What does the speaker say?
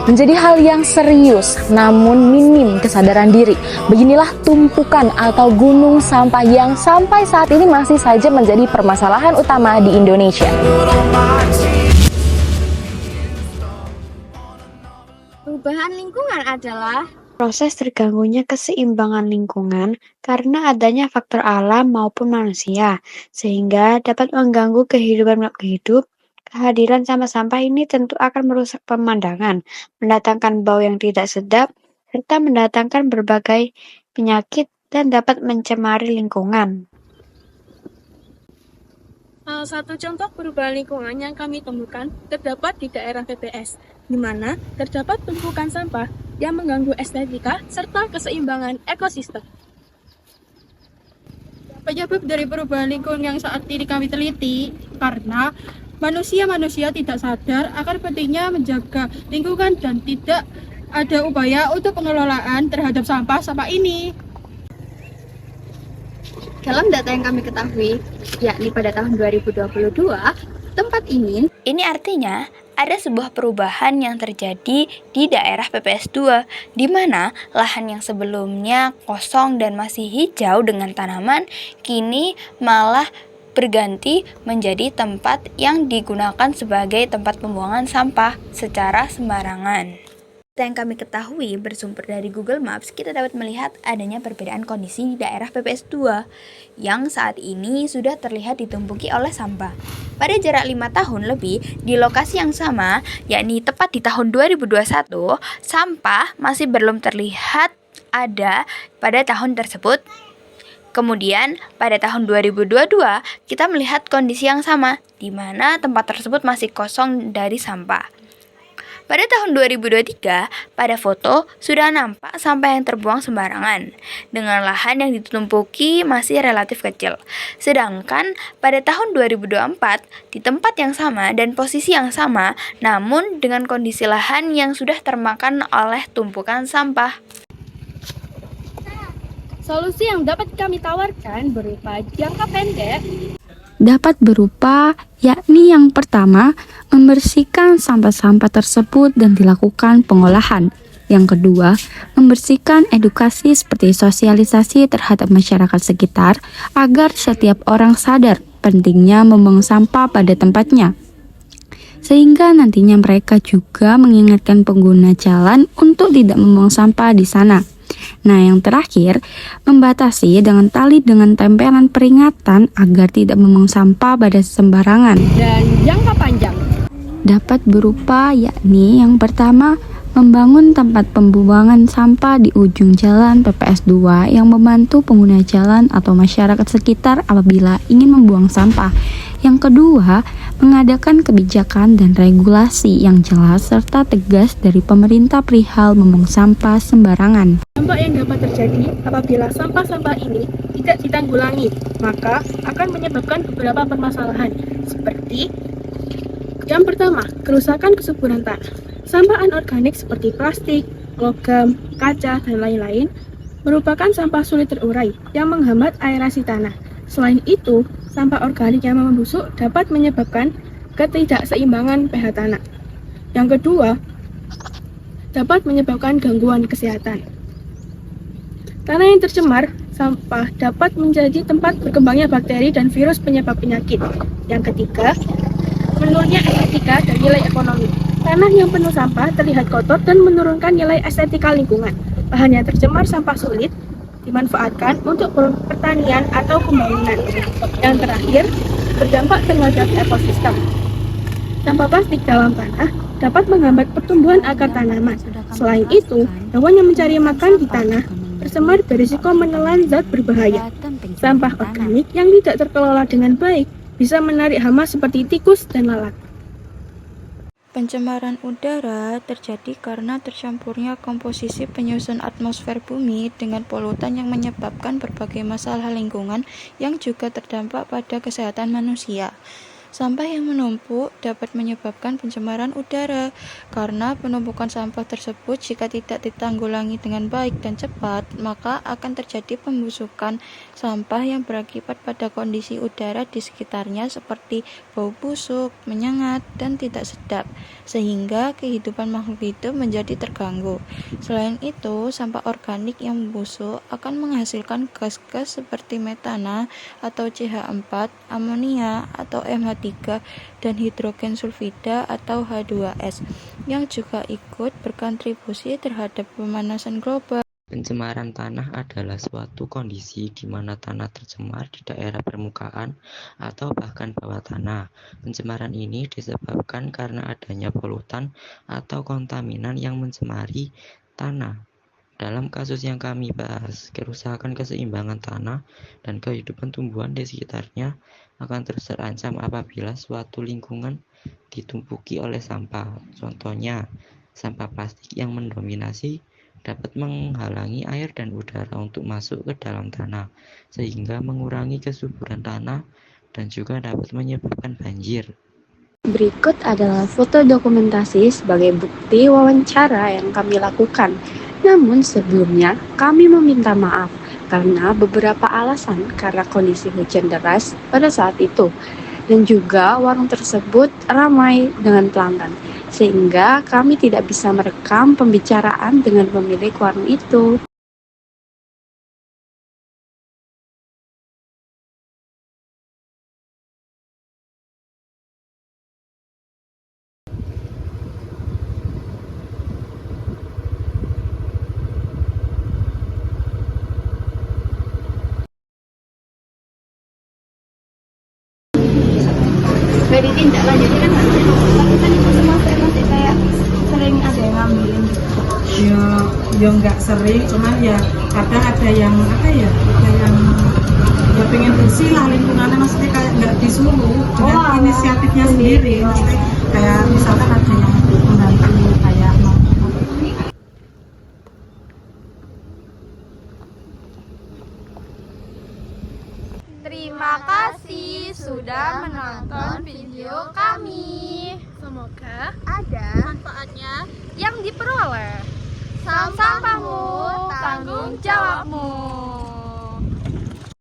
menjadi hal yang serius namun minim kesadaran diri. Beginilah tumpukan atau gunung sampah yang sampai saat ini masih saja menjadi permasalahan utama di Indonesia. Perubahan lingkungan adalah proses terganggunya keseimbangan lingkungan karena adanya faktor alam maupun manusia, sehingga dapat mengganggu kehidupan makhluk hidup. Kehadiran sampah-sampah ini tentu akan merusak pemandangan, mendatangkan bau yang tidak sedap, serta mendatangkan berbagai penyakit dan dapat mencemari lingkungan. salah satu contoh perubahan lingkungan yang kami temukan terdapat di daerah PPS, di mana terdapat tumpukan sampah yang mengganggu estetika serta keseimbangan ekosistem. Penyebab dari perubahan lingkungan yang saat ini kami teliti karena manusia tidak sadar akan pentingnya menjaga lingkungan dan tidak ada upaya untuk pengelolaan terhadap sampah-sampah ini. Dalam data yang kami ketahui, yakni pada tahun 2022, tempat ini artinya ada sebuah perubahan yang terjadi di daerah PPS 2, di mana lahan yang sebelumnya kosong dan masih hijau dengan tanaman, kini malah berganti menjadi tempat yang digunakan sebagai tempat pembuangan sampah secara sembarangan. Yang kami ketahui bersumber dari Google Maps, kita dapat melihat adanya perbedaan kondisi di daerah PPS 2 yang saat ini sudah terlihat ditumpuki oleh sampah. Pada jarak 5 tahun lebih di lokasi yang sama, yakni tepat di tahun 2021, sampah masih belum terlihat ada pada tahun tersebut. Kemudian pada tahun 2022 kita melihat kondisi yang sama, di mana tempat tersebut masih kosong dari sampah. Pada tahun 2023, pada foto sudah nampak sampah yang terbuang sembarangan, dengan lahan yang ditumpuki masih relatif kecil. Sedangkan pada tahun 2024, di tempat yang sama dan posisi yang sama, namun dengan kondisi lahan yang sudah termakan oleh tumpukan sampah. solusi yang dapat kami tawarkan berupa jangka pendek dapat berupa, yakni yang pertama, membersihkan sampah-sampah tersebut dan dilakukan pengolahan. Yang kedua, membersihkan edukasi seperti sosialisasi terhadap masyarakat sekitar agar setiap orang sadar pentingnya membuang sampah pada tempatnya. Sehingga nantinya mereka juga mengingatkan pengguna jalan untuk tidak membuang sampah di sana. Nah, yang terakhir, membatasi dengan tali dengan tempelan peringatan agar tidak membuang sampah pada sembarangan. dan jangka panjang. Dapat berupa, yakni yang pertama, membangun tempat pembuangan sampah di ujung jalan PPS 2 yang membantu pengguna jalan atau masyarakat sekitar apabila ingin membuang sampah. Yang kedua, mengadakan kebijakan dan regulasi yang jelas serta tegas dari pemerintah perihal membuang sampah sembarangan. Dampak yang dapat terjadi apabila sampah-sampah ini tidak ditanggulangi, maka akan menyebabkan beberapa permasalahan seperti yang pertama, kerusakan kesuburan tanah. Sampah anorganik seperti plastik, logam, kaca, dan lain-lain merupakan sampah sulit terurai yang menghambat aerasi tanah. Selain itu, sampah organik yang membusuk dapat menyebabkan ketidakseimbangan pH tanah. Yang kedua, dapat menyebabkan gangguan kesehatan. Tanah yang tercemar sampah dapat menjadi tempat berkembangnya bakteri dan virus penyebab penyakit. Yang ketiga, menurunnya estetika dan nilai ekonomi. Tanah yang penuh sampah terlihat kotor dan menurunkan nilai estetika lingkungan. Lahan yang tercemar sampah sulit dimanfaatkan untuk pertanian atau pembangunan. Yang terakhir, berdampak terhadap ekosistem. Sampah plastik dalam tanah dapat menghambat pertumbuhan akar tanaman. Selain itu, hewan yang mencari makan di tanah tercemar berisiko menelan zat berbahaya. Sampah organik yang tidak terkelola dengan baik bisa menarik hama seperti tikus dan lalat. Pencemaran udara terjadi karena tercampurnya komposisi penyusun atmosfer bumi dengan polutan yang menyebabkan berbagai masalah lingkungan yang juga terdampak pada kesehatan manusia. Sampah yang menumpuk dapat menyebabkan pencemaran udara, karena penumpukan sampah tersebut jika tidak ditanggulangi dengan baik dan cepat, maka akan terjadi pembusukan sampah yang berakibat pada kondisi udara di sekitarnya seperti bau busuk, menyengat, dan tidak sedap, sehingga kehidupan makhluk hidup menjadi terganggu. Selain itu, sampah organik yang membusuk akan menghasilkan gas-gas seperti metana atau CH4, amonia atau MH3, dan hidrogen sulfida atau H2S yang juga ikut berkontribusi terhadap pemanasan global. Pencemaran tanah adalah suatu kondisi di mana tanah tercemar di daerah permukaan atau bahkan bawah tanah. Pencemaran ini disebabkan karena adanya polutan atau kontaminan yang mencemari tanah. Dalam kasus yang kami bahas, kerusakan keseimbangan tanah dan kehidupan tumbuhan di sekitarnya akan terus terancam apabila suatu lingkungan ditumpuki oleh sampah. Contohnya, sampah plastik yang mendominasi dapat menghalangi air dan udara untuk masuk ke dalam tanah, sehingga mengurangi kesuburan tanah dan juga dapat menyebabkan banjir. Berikut adalah foto dokumentasi sebagai bukti wawancara yang kami lakukan. Namun sebelumnya, kami meminta maaf karena beberapa alasan karena kondisi hujan deras pada saat itu. Dan juga warung tersebut ramai dengan pelanggan, sehingga kami tidak bisa merekam pembicaraan dengan pemilik warung itu. Dari tindak lanjutnya kan harusnya tapi kan itu semua saya masih kayak sering ada yang ngambilin gitu. Ya nggak sering, cuman ya kadang ada yang apa ya, ada yang ya pengen bersih lah lingkungannya, maksudnya kayak nggak disuruh dengan inisiatifnya sendiri, maksudnya kayak misalkan ada yang membantu kayak Terima kasih sudah menonton video kami. Semoga Ada manfaatnya yang diperoleh. Sampahmu tanggung jawabmu.